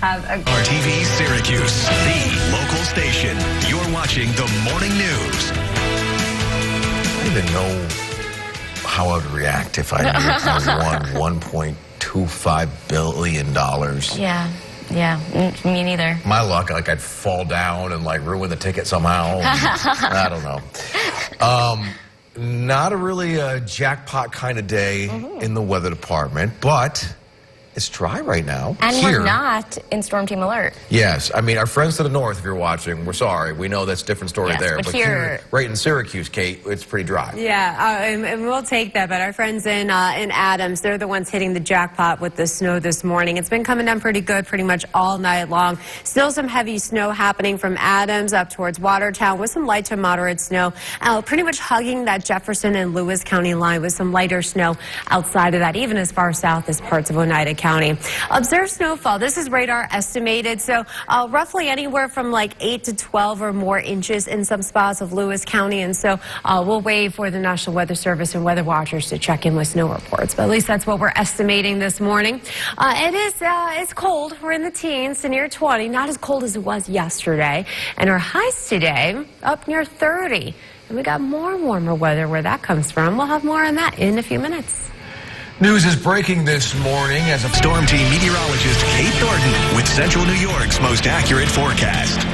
Have a RTV Syracuse, the local station. You're watching the morning news. I don't even know how I would react if I knew I won $1.25 billion. Yeah, me neither. My luck, like I'd fall down and like ruin the ticket somehow. I don't know. Not a really jackpot kind of day in the weather department, but it's dry right now. And here. we're not in Storm Team Alert. Yes, I mean, our friends to the north, if you're watching, we're sorry. We know that's a different story Yes, there. but here, right in Syracuse, Kate, it's pretty dry. Yeah, and we'll take that. But our friends in Adams, they're the ones hitting the jackpot with the snow this morning. It's been coming down pretty good pretty much all night long. Still some heavy snow happening from Adams up towards Watertown with some light to moderate snow. Pretty much hugging that Jefferson and Lewis County line with some lighter snow outside of that, even as far south as parts of Oneida County. Observed snowfall. This is radar estimated, so roughly anywhere from like 8 to 12 or more inches in some spots of Lewis County. And so we'll wait for the National Weather Service and weather watchers to check in with snow reports. But at least that's what we're estimating this morning. It's cold. We're in the teens to near 20. Not as cold as it was yesterday. And our highs today up near 30. And we got more warmer weather where that comes from. We'll have more on that in a few minutes. News is breaking this morning as a Storm Team meteorologist Kate Thornton with Central New York's most accurate forecast.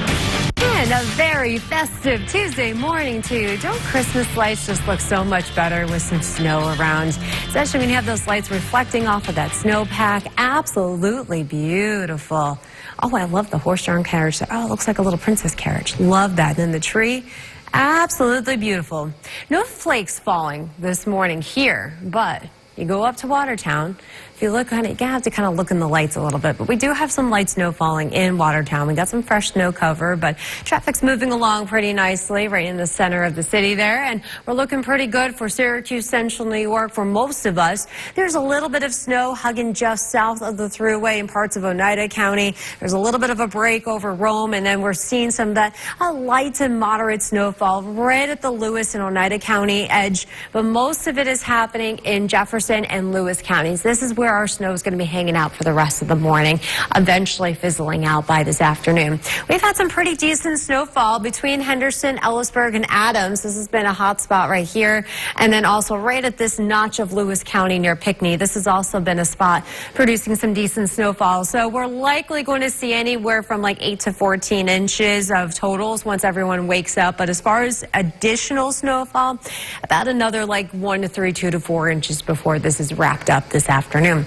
And a very festive Tuesday morning, too. Don't Christmas lights just look so much better with some snow around? Especially when you have those lights reflecting off of that snowpack. Absolutely beautiful. Oh, I love the horse-drawn carriage. Oh, it looks like a little princess carriage. Love that. And then the tree. Absolutely beautiful. No flakes falling this morning here, but you go up to Watertown. If you look on it, you have to kind of look in the lights a little bit. But we do have some light snow falling in Watertown. We got some fresh snow cover, but traffic's moving along pretty nicely right in the center of the city there. And we're looking pretty good for Syracuse, Central New York for most of us. There's a little bit of snow hugging just south of the thruway in parts of Oneida County. There's a little bit of a break over Rome, and then we're seeing some of that light and moderate snowfall right at the Lewis and Oneida County edge. But most of it is happening in Jefferson and Lewis counties. This is where our snow is going to be hanging out for the rest of the morning, eventually fizzling out by this afternoon. We've had some pretty decent snowfall between Henderson, Ellisburg, and Adams. This has been a hot spot right here, and then also right at this notch of Lewis County near Pinckney. This has also been a spot producing some decent snowfall. So we're likely going to see anywhere from like 8 to 14 inches of totals once everyone wakes up. But as far as additional snowfall, about another like 1 to 3, 2 to 4 inches before this is wrapped up this afternoon.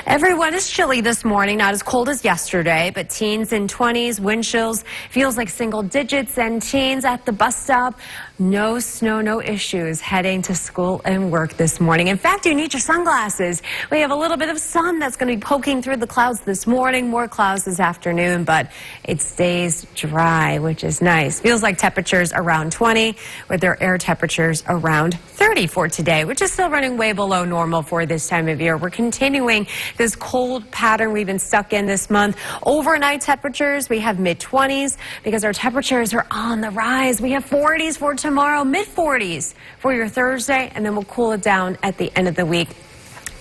Everyone is chilly this morning, not as cold as yesterday, but teens in 20s, wind chills, feels like single digits, and teens at the bus stop. No snow, no issues heading to school and work this morning. In fact, you need your sunglasses. We have a little bit of sun that's going to be poking through the clouds this morning, more clouds this afternoon, but it stays dry, which is nice. Feels like temperatures around 20 with their air temperatures around 30 for today, which is still running way below normal for this time of year. We're continuing this cold pattern we've been stuck in this month. Overnight temperatures, we have mid-20s because our temperatures are on the rise. We have 40s for tomorrow, mid-40s for your Thursday, and then we'll cool it down at the end of the week.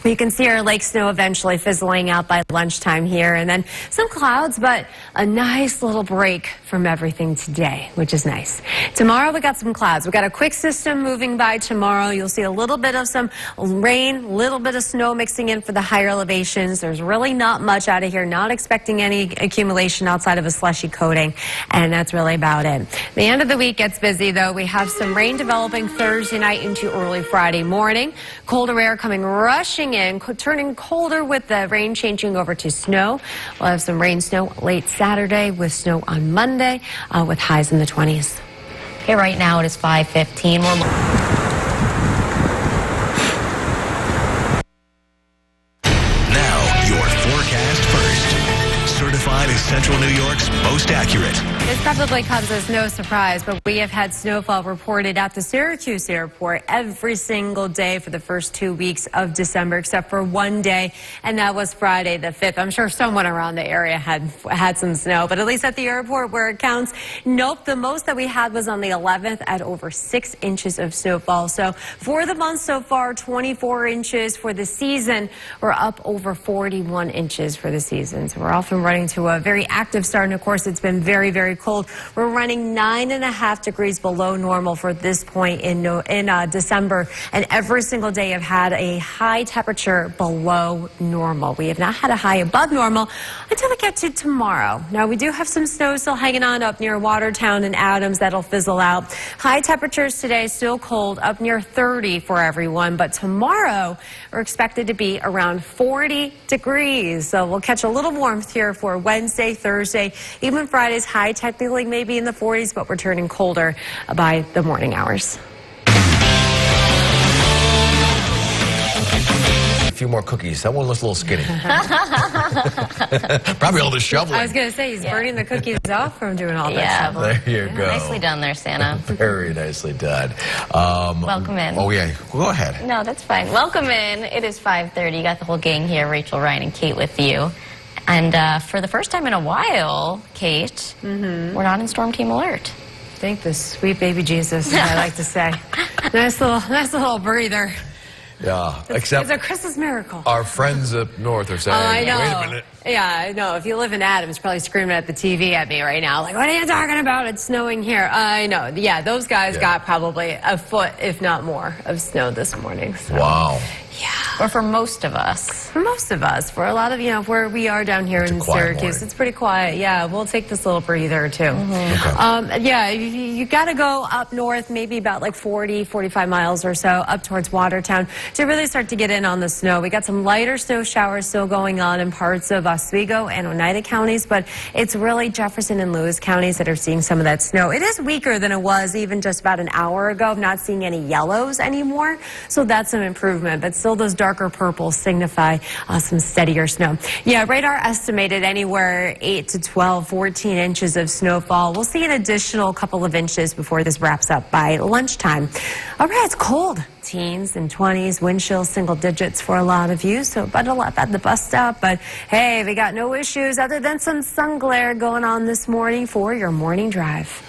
You can see our lake snow eventually fizzling out by lunchtime here, and then some clouds, but a nice little break from everything today, which is nice. Tomorrow we got some clouds. We got a quick system moving by tomorrow. You'll see a little bit of some rain, a little bit of snow mixing in for the higher elevations. There's really not much out of here. Not expecting any accumulation outside of a slushy coating, and that's really about it. The end of the week gets busy, though. We have some rain developing Thursday night into early Friday morning. Colder air coming rushing in, turning colder with the rain changing over to snow. We'll have some rain snow late Saturday with snow on Monday with highs in the 20s. Okay, right now it is 5:15. Now, your forecast first. Certified as Central New York's most accurate. This probably comes as no surprise, but we have had snowfall reported at the Syracuse airport every single day for the first 2 weeks of December, except for one day, and that was Friday the 5th. I'm sure someone around the area had some snow, but at least at the airport where it counts, nope, the most that we had was on the 11th at over 6 inches of snowfall. So for the month so far, 24 inches for the season. We're up over 41 inches for the season. So we're off and running going to a very active start. And of course, it's been very, very cold. We're running 9.5 degrees below normal for this point in December. And every single day I've had a high temperature below normal. We have not had a high above normal until we get to tomorrow. Now, we do have some snow still hanging on up near Watertown and Adams. That'll fizzle out. High temperatures today, still cold, up near 30 for everyone. But tomorrow, we're expected to be around 40 degrees. So we'll catch a little warmth here for Wednesday, Thursday. Even Friday's high technically maybe in the 40s, but we're turning colder by the morning hours. A few more cookies. That one looks a little skinny. Probably all the shoveling. I was going to say, he's burning the cookies off from doing all that shoveling. There you go. Nicely done there, Santa. Very nicely done. Welcome in. Oh, yeah. Go ahead. No, that's fine. Welcome in. It is 5:30. You got the whole gang here, Rachel, Ryan, and Kate with you. And for the first time in a while, Kate, we're not in Storm Team Alert. Thank the sweet baby Jesus, as I like to say. Nice little breather. Yeah, It's a Christmas miracle. Our friends up north are saying, I know. wait a minute. Yeah, I know. If you live in Adams, you're probably screaming at the TV at me right now. Like, what are you talking about? It's snowing here. I know. Yeah, those guys got probably a foot, if not more, of snow this morning. So. Wow. Yeah. Or for most of us. For most of us. For a lot of, where we are down here in Syracuse, morning. it's pretty quiet. Yeah, we'll take this little breather, too. Okay. Yeah, you got to go up north, maybe about like 40, 45 miles or so, up towards Watertown to really start to get in on the snow. We got some lighter snow showers still going on in parts of Oswego and Oneida counties, but it's really Jefferson and Lewis counties that are seeing some of that snow. It is weaker than it was even just about an hour ago. I'm not seeing any yellows anymore, so that's an improvement, but still those darker purples signify some steadier snow. Yeah, radar estimated anywhere 8 to 12, 14 inches of snowfall. We'll see an additional couple of inches before this wraps up by lunchtime. All right, it's cold. Teens and 20s, wind chill single digits for a lot of you, so bundle up at the bus stop. But hey, we got no issues other than some sun glare going on this morning for your morning drive.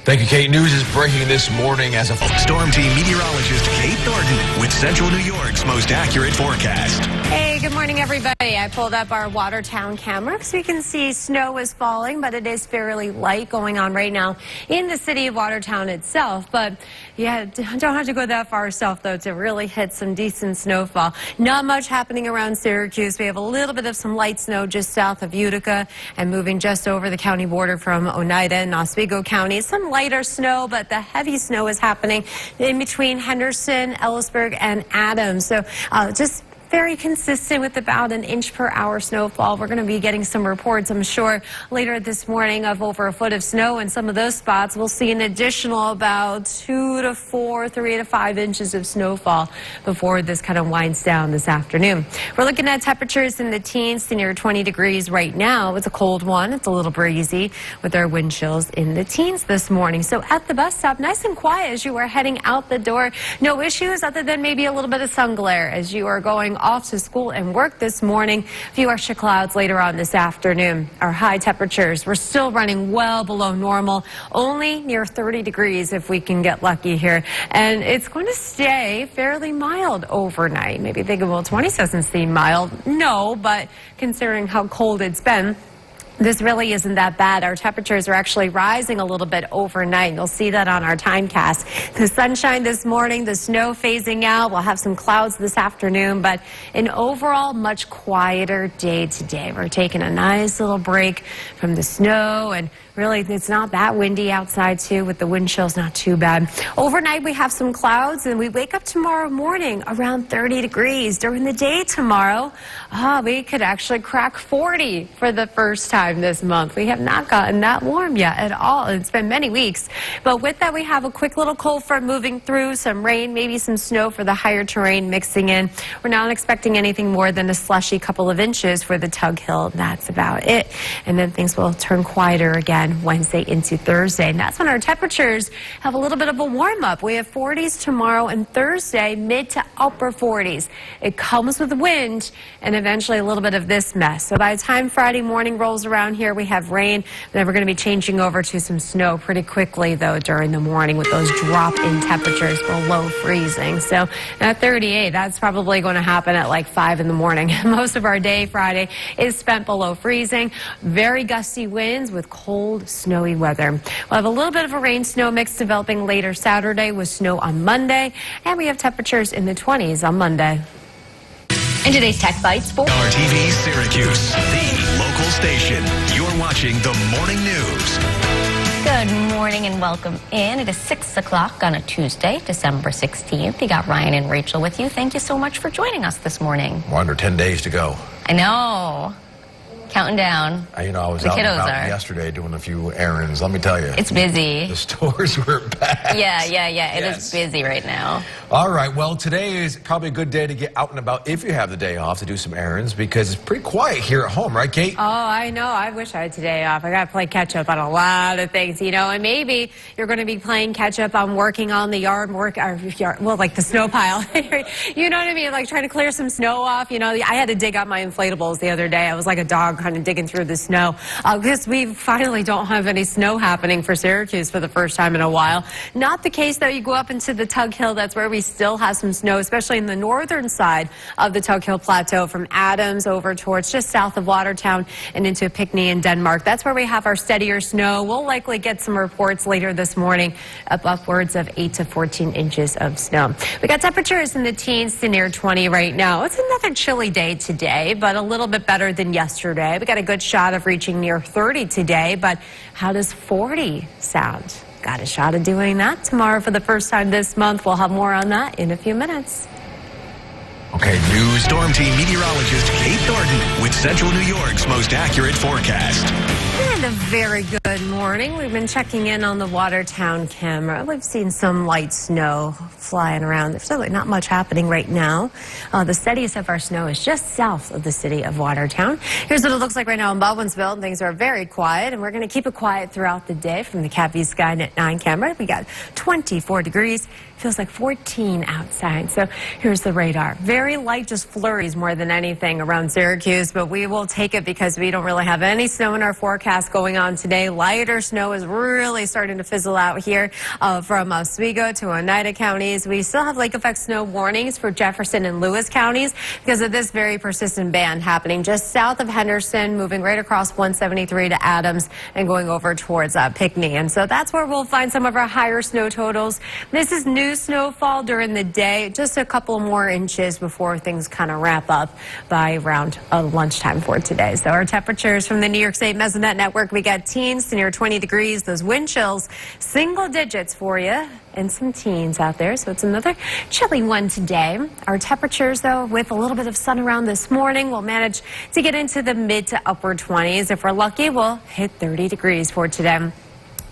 Thank you, Kate. News is breaking this morning as a Storm Team meteorologist Kate Thornton with Central New York's most accurate forecast. Hey, good morning, everybody. I pulled up our Watertown camera so you can see snow is falling, but it is fairly light going on right now in the city of Watertown itself. But yeah, don't have to go that far south, though, to really hit some decent snowfall. Not much happening around Syracuse. We have a little bit of some light snow just south of Utica and moving just over the county border from Oneida and Oswego counties. Some lighter snow, but the heavy snow is happening in between Henderson, Ellisburg, and Adams. So just very consistent with about an inch per hour snowfall. We're going to be getting some reports, I'm sure, later this morning of over a foot of snow in some of those spots. We'll see an additional about 2 to 4, 3 to 5 inches of snowfall before this kind of winds down this afternoon. We're looking at temperatures in the teens to near 20 degrees right now. It's a cold one. It's a little breezy with our wind chills in the teens this morning. So at the bus stop, nice and quiet as you are heading out the door. No issues other than maybe a little bit of sun glare as you are going off to school and work this morning. A few extra clouds later on this afternoon. Our high temperatures, we're still running well below normal, only near 30 degrees if we can get lucky here. And it's going to stay fairly mild overnight. Maybe thinking, well, 20 doesn't seem mild. No, but considering how cold it's been, this really isn't that bad. Our temperatures are actually rising a little bit overnight. You'll see that on our timecast. The sunshine this morning, the snow phasing out. We'll have some clouds this afternoon, but an overall much quieter day today. We're taking a nice little break from the snow, and really it's not that windy outside too, with the wind chills not too bad. Overnight we have some clouds, and we wake up tomorrow morning around 30 degrees. During the day tomorrow, we could actually crack 40 for the first time this month. We have not gotten that warm yet at all. It's been many weeks. But with that, we have a quick little cold front moving through, some rain, maybe some snow for the higher terrain mixing in. We're not expecting anything more than a slushy couple of inches for the Tug Hill. That's about it. And then things will turn quieter again Wednesday into Thursday. And that's when our temperatures have a little bit of a warm up. We have 40s tomorrow and Thursday, mid to upper 40s. It comes with wind and eventually a little bit of this mess. So by the time Friday morning rolls around, around here. We have rain. Then we're going to be changing over to some snow pretty quickly, though, during the morning with those drop-in temperatures below freezing. So at 38, that's probably going to happen at like 5 in the morning. Most of our day Friday is spent below freezing. Very gusty winds with cold, snowy weather. We'll have a little bit of a rain-snow mix developing later Saturday with snow on Monday. And we have temperatures in the 20s on Monday. In today's Tech Bites, RTV Syracuse, the local station. You're watching the morning news. Good morning and welcome in. It is 6 o'clock on a Tuesday, December 16th. You got Ryan and Rachel with you. Thank you so much for joining us this morning. We're under 10 days to go. I know. Counting down. I was The out and kiddos about are. yesterday doing a few errands. Let me tell you. It's busy. The stores were packed. Yeah. It Yes. is busy right now. All right. Well, today is probably a good day to get out and about if you have the day off to do some errands because it's pretty quiet here at home, right, Kate? Oh, I know. I wish I had today off. I got to play catch up on a lot of things, and maybe you're going to be playing catch up on working on the yard, like the snow pile. You know what I mean? Like trying to clear some snow off. I had to dig up my inflatables the other day. I was like a dog kind of digging through the snow because we finally don't have any snow happening for Syracuse for the first time in a while. Not the case, though. You go up into the Tug Hill. That's where we still have some snow, especially in the northern side of the Tug Hill Plateau from Adams over towards just south of Watertown and into Pinckney in Denmark. That's where we have our steadier snow. We'll likely get some reports later this morning of upwards of 8 to 14 inches of snow. We got temperatures in the teens to near 20 right now. It's another chilly day today, but a little bit better than yesterday. We got a good shot of reaching near 30 today, but how does 40 sound? Got a shot of doing that tomorrow for the first time this month. We'll have more on that in a few minutes. Okay, news Storm Team meteorologist Kate Thornton with Central New York's most accurate forecast. And a very good morning. We've been checking in on the Watertown camera. We've seen some light snow flying around. There's really not much happening right now. The steadiest of our snow is just south of the city of Watertown. Here's what it looks like right now in Baldwinsville. Things are very quiet, and we're going to keep it quiet throughout the day from the CapView Skynet 9 camera. We got 24 degrees. Feels like 14 outside. So here's the radar. Very light, just flurries more than anything around Syracuse, but we will take it because we don't really have any snow in our forecast going on today. Lighter snow is really starting to fizzle out here from Oswego to Oneida counties. We still have lake effect snow warnings for Jefferson and Lewis counties because of this very persistent band happening just south of Henderson, moving right across 173 to Adams and going over towards Pinckney. And so that's where we'll find some of our higher snow totals. This is new snowfall during the day, just a couple more inches before things kind of wrap up by around lunchtime for today. So our temperatures from the New York State Mesonet Network, we got teens to near 20 degrees. Those wind chills, single digits for you, and some teens out there. So it's another chilly one today. Our temperatures, though, with a little bit of sun around this morning, we'll manage to get into the mid to upper 20s. If we're lucky, we'll hit 30 degrees for today.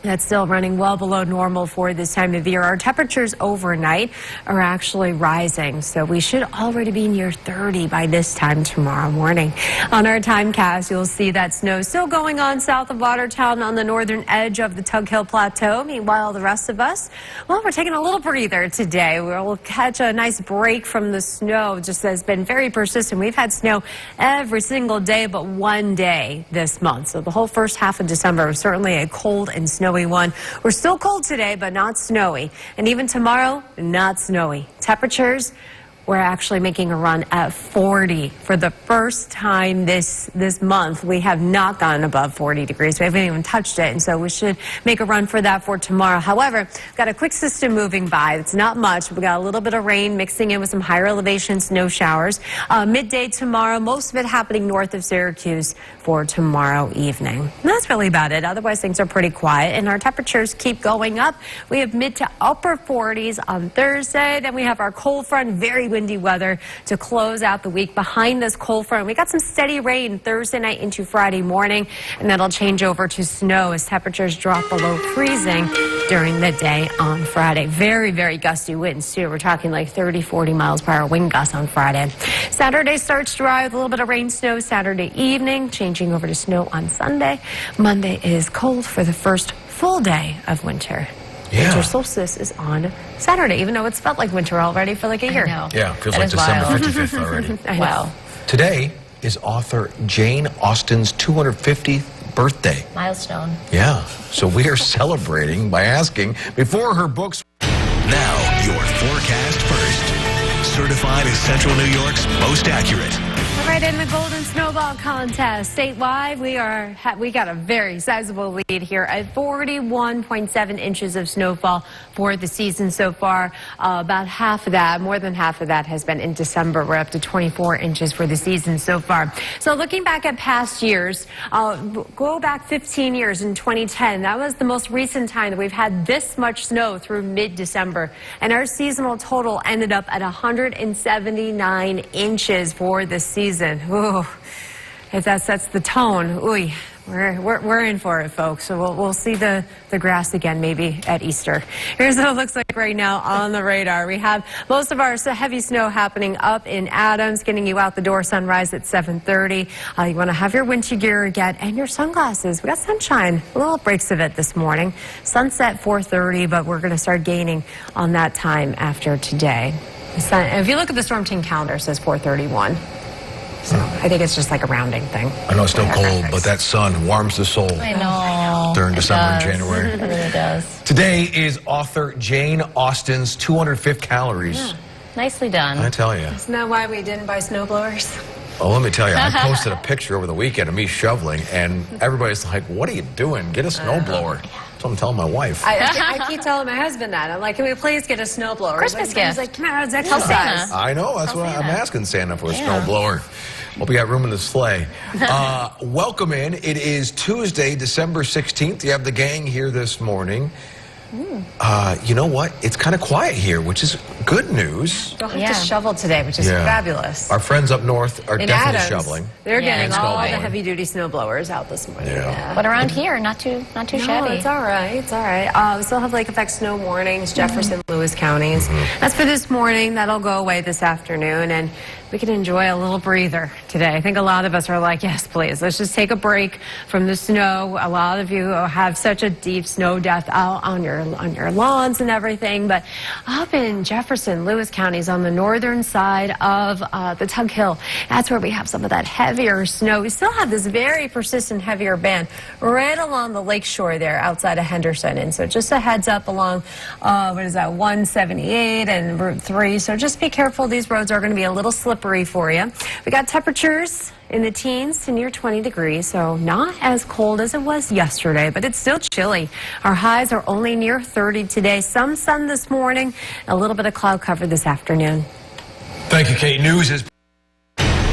That's still running well below normal for this time of year. Our temperatures overnight are actually rising, so we should already be near 30 by this time tomorrow morning. On our timecast, you'll see that snow still going on south of Watertown on the northern edge of the Tug Hill Plateau. Meanwhile, the rest of us, well, we're taking a little breather today. We'll catch a nice break from the snow. Just has been very persistent. We've had snow every single day but one day this month. So the whole first half of December was certainly a cold and snowy one. We're still cold today, but not snowy. And even tomorrow, not snowy. Temperatures, we're actually making a run at 40 for the first time this month. We have not gone above 40 degrees. We haven't even touched it, and so we should make a run for that for tomorrow. However, we've got a quick system moving by. It's not much. We've got a little bit of rain mixing in with some higher elevation snow showers. Midday tomorrow, most of it happening north of Syracuse for tomorrow evening. And that's really about it. Otherwise, things are pretty quiet, and our temperatures keep going up. We have mid to upper 40s on Thursday. Then we have our cold front, very windy weather to close out the week. Behind this cold front, we got some steady rain Thursday night into Friday morning, and that'll change over to snow as temperatures drop below freezing during the day on Friday. Very, very gusty winds, too. We're talking like 30, 40 miles per hour wind gusts on Friday. Saturday starts dry with a little bit of rain, snow Saturday evening, changing over to snow on Sunday. Monday is cold for the first full day of winter. Yeah. Winter solstice is on Saturday, even though it's felt like winter already for like a year. Yeah, feels That like is December wild. 55th already. I know. Wow. Today, is author Jane Austen's 250th birthday. Milestone. Yeah, so we are celebrating by asking before her books. Now, your forecast first. Certified as Central New York's most accurate. All right, in the Golden Snowball Contest, statewide, we got a very sizable lead here at 41.7 inches of snowfall for the season so far. About half of that, more than half of that, has been in December. We're up to 24 inches for the season so far. So looking back at past years, go back 15 years in 2010. That was the most recent time that we've had this much snow through mid-December. And our seasonal total ended up at 179 inches for the season. Ooh, if that sets the tone, ooh, we're in for it, folks. So we'll see the grass again maybe at Easter. Here's what it looks like right now on the radar. We have most of our heavy snow happening up in Adams, getting you out the door. Sunrise at 7:30. You want to have your winter gear again and your sunglasses. We got sunshine, little breaks of it this morning. Sunset 4:30, but we're going to start gaining on that time after today. If you look at the Storm Team calendar, it says 4:31. So I think it's just like a rounding thing. I know it's still cold, but that sun warms the soul. I know. During December and does. January. It really does. Today is author Jane Austen's 205th calories. Yeah. Nicely done. I tell you. Isn't that why we didn't buy snowblowers? Well, let me tell you, I posted a picture over the weekend of me shoveling, and everybody's like, what are you doing? Get a snowblower. That's what I'm telling my wife. I keep telling my husband that. I'm like, can we please get a snowblower? Christmas gift. He's like, come on, it's Tell exercise. Santa. I know, that's what I'm Santa. asking Santa for, a Yeah. snowblower. Hope you got room in the sleigh. Welcome in. It is Tuesday, December 16th. You have the gang here this morning. You know what? It's kind of quiet here, which is good news. Don't have Yeah. to shovel today, which is Yeah. fabulous. Our friends up north are In definitely Adams, shoveling. they're Yeah, getting and all the snowblowing. heavy-duty snowblowers out this morning. Yeah. But around here, not too No, shabby. it's all right. It's all right. We still have lake effect snow warnings, Jefferson, Lewis counties. That's for this morning. That'll go away this afternoon, and we can enjoy a little breather today. I think a lot of us are like, yes, please, let's just take a break from the snow. A lot of you have such a deep snow depth out on your lawns and everything, but up in Jefferson, Lewis counties on the northern side of the Tug Hill, that's where we have some of that heavier snow. We still have this very persistent heavier band right along the lake shore there outside of Henderson. And so just a heads up along, 178 and Route 3. So just be careful. These roads are going to be a little slippery for you. We got temperatures in the teens to near 20 degrees, so not as cold as it was yesterday, but it's still chilly. Our highs are only near 30 today. Some sun this morning, a little bit of cloud cover this afternoon. Thank you, Kate. News is...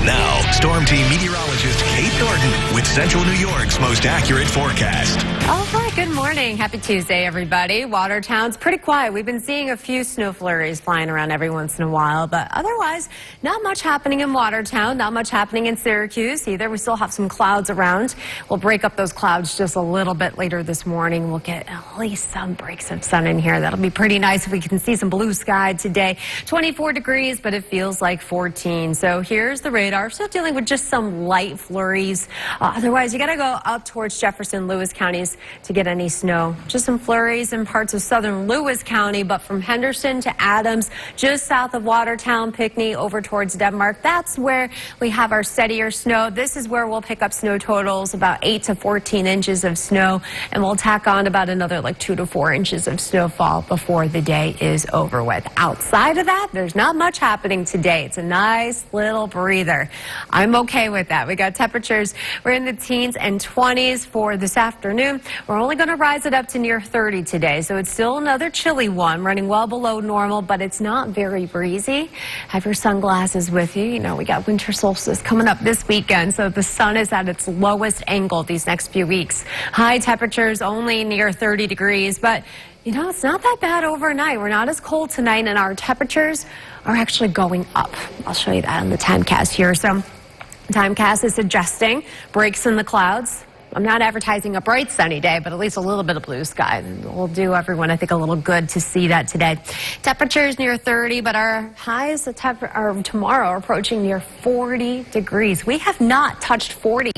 Now, Storm Team meteorologist Kate Thornton with Central New York's most accurate forecast. Oh, hi. Good morning. Happy Tuesday, everybody. Watertown's pretty quiet. We've been seeing a few snow flurries flying around every once in a while, but otherwise, not much happening in Watertown, not much happening in Syracuse either. We still have some clouds around. We'll break up those clouds just a little bit later this morning. We'll get at least some breaks of sun in here. That'll be pretty nice if we can see some blue sky today. 24 degrees, but it feels like 14. So here's the radar. Still dealing with just some light flurries. Otherwise, you got to go up towards Jefferson, Lewis counties to get any snow. Just some flurries in parts of southern Lewis County, but from Henderson to Adams, just south of Watertown, Pinckney, over towards Denmark, that's where we have our steadier snow. This is where we'll pick up snow totals, about 8 to 14 inches of snow, and we'll tack on about another like 2 to 4 inches of snowfall before the day is over with. Outside of that, there's not much happening today. It's a nice little breather. I'm okay with that. We got temperatures. We're in the teens and 20s for this afternoon. We're only going to rise it up to near 30 today, so it's still another chilly one, running well below normal, but it's not very breezy. Have your sunglasses with you. You know, we got winter solstice coming up this weekend, so the sun is at its lowest angle these next few weeks. High temperatures only near 30 degrees, but you know, it's not that bad overnight. We're not as cold tonight, and our temperatures are actually going up. I'll show you that on the timecast here. So timecast is suggesting breaks in the clouds. I'm not advertising a bright sunny day, but at least a little bit of blue sky. Will do everyone, I think, a little good to see that today. Temperatures near 30, but our highs tomorrow are approaching near 40 degrees. We have not touched 40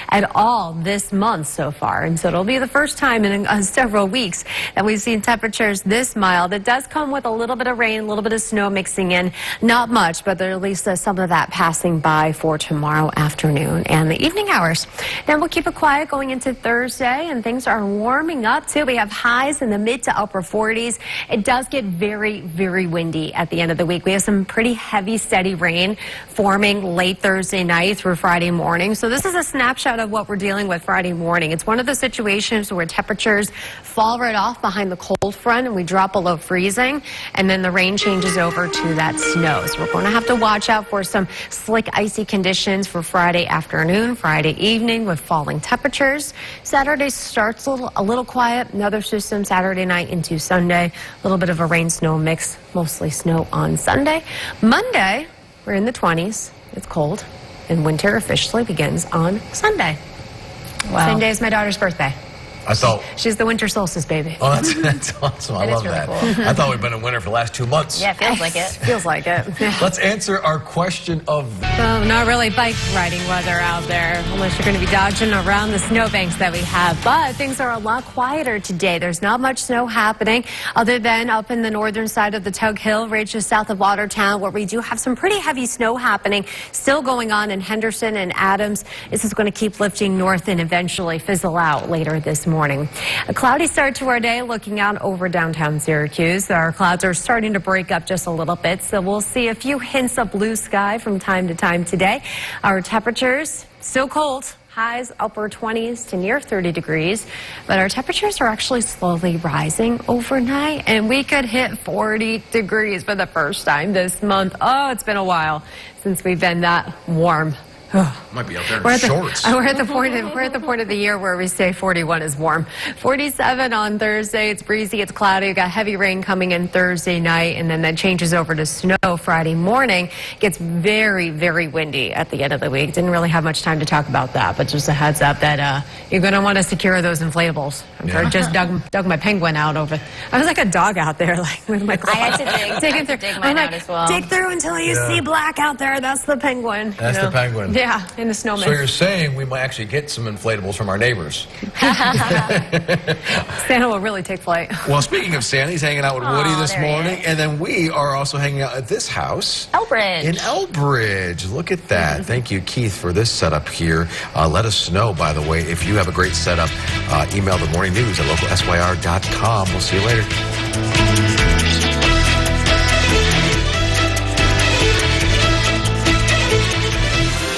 at all this month so far, and so it'll be the first time in several weeks that we've seen temperatures this mild. It does come with a little bit of rain, a little bit of snow mixing in. Not much, but there's at least some of that passing by for tomorrow afternoon and the evening hours. Then we'll keep it quiet going into Thursday, and things are warming up too. We have highs in the mid to upper 40s. It does get very, very windy at the end of the week. We have some pretty heavy, steady rain forming late Thursday night through Friday morning. So this is a snapshot of what we're dealing with Friday morning. It's one of the situations where temperatures fall right off behind the cold front and we drop below freezing, and then the rain changes over to that snow. So we're going to have to watch out for some slick, icy conditions for Friday afternoon, Friday evening with falling temperatures. Saturday starts a little quiet. Another system Saturday night into Sunday. A little bit of a rain-snow mix, mostly snow on Sunday. Monday, we're in the 20s. It's cold, and winter officially begins on Sunday. Wow. Same day as my daughter's birthday. I thought. She's the winter solstice baby. Oh, that's awesome. I It is love really that. cool. I thought we'd been in winter for the last 2 months. Yeah, it feels like it. Feels like it. Let's answer our question of. Well, not really bike riding weather out there, unless you're going to be dodging around the snowbanks that we have. But things are a lot quieter today. There's not much snow happening other than up in the northern side of the Tug Hill, right just south of Watertown, where we do have some pretty heavy snow happening still going on in Henderson and Adams. This is going to keep lifting north and eventually fizzle out later this morning. A cloudy start to our day looking out over downtown Syracuse. Our clouds are starting to break up just a little bit, so we'll see a few hints of blue sky from time to time today. Our temperatures still cold. Highs upper 20s to near 30 degrees, but our temperatures are actually slowly rising overnight, and we could hit 40 degrees for the first time this month. Oh, it's been a while since we've been that warm. Might be out there We're in at, shorts. we're at the point of the year where we say 41 is warm. 47 on Thursday. It's breezy. It's cloudy. We've got heavy rain coming in Thursday night, and then that changes over to snow Friday morning. Gets very, very windy at the end of the week. Didn't really have much time to talk about that, but just a heads up that you're going to want to secure those inflatables. I just dug my penguin out over. I was like a dog out there, like with my claws. I had to dig mine out as well. Dig through until you see black out there. That's the penguin. That's the penguin. Yeah, in the snowman. So you're saying we might actually get some inflatables from our neighbors? Santa will really take flight. Well, speaking of Santa, he's hanging out with Woody this there he morning, is. and then we are also hanging out at this house. Elbridge. In Elbridge. Look at that. Thank you, Keith, for this setup here. Let us know, by the way, if you have a great setup. Email the morning news at localsyr.com. We'll see you later.